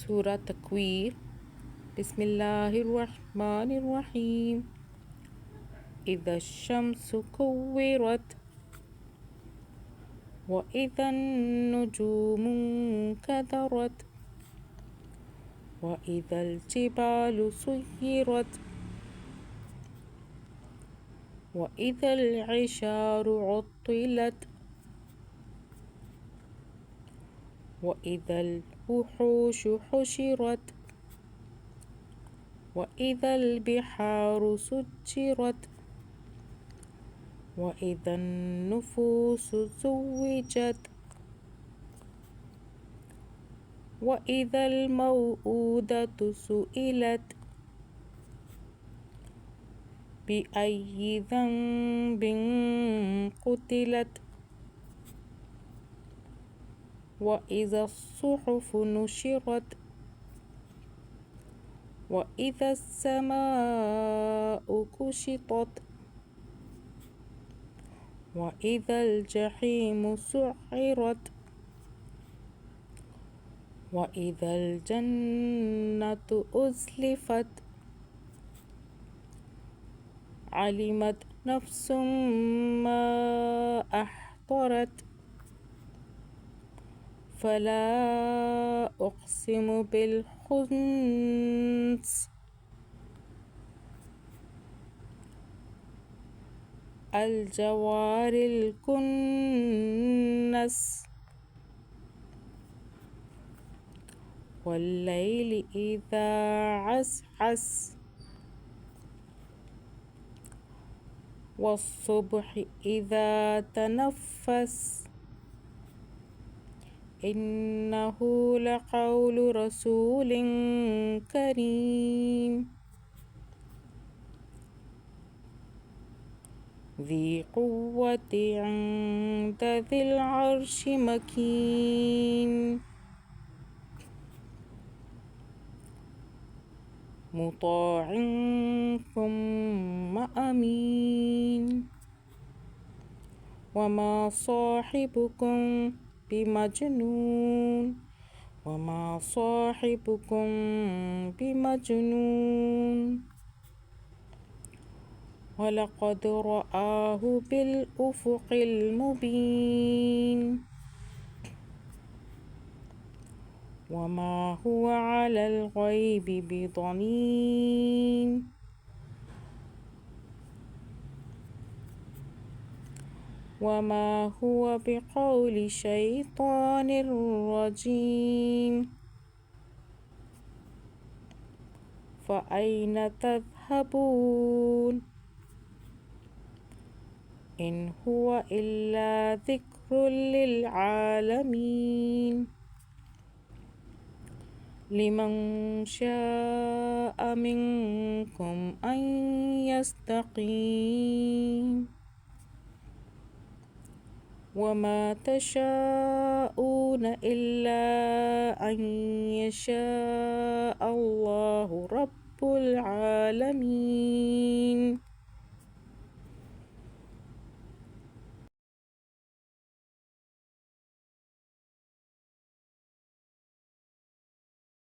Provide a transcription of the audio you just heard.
سورة تكوير. بسم الله الرحمن الرحيم. إذا الشمس كورت وإذا النجوم انكدرت وإذا الجبال سيرت وإذا العشار عطلت وإذا الوحوش حشرت وإذا البحار سجرت وإذا النفوس زوجت وإذا الموءودة سئلت بأي ذنب قتلت وإذا الصحف نشرت وإذا السماء كشطت وإذا الجحيم سعرت وإذا الجنة أزلفت علمت نفس ما أحضرت فلا أقسم بالخنس الجوار الكنس والليل إذا عسعس والصبح إذا تنفس إنه لقول رسول كريم ذي قوة عند ذي العرش مكين مطاع ثم أمين وما صاحبكم بمجنون وما صاحبكم بمجنون ولقد رآه بالأفق المبين وما هو على الغيب بضنين وما هو بقول شيطان رجيم فأين تذهبون إن هو إلا ذكر للعالمين لمن شاء منكم أن يستقيم وما تشاءون إلا أن يشاء الله رب العالمين.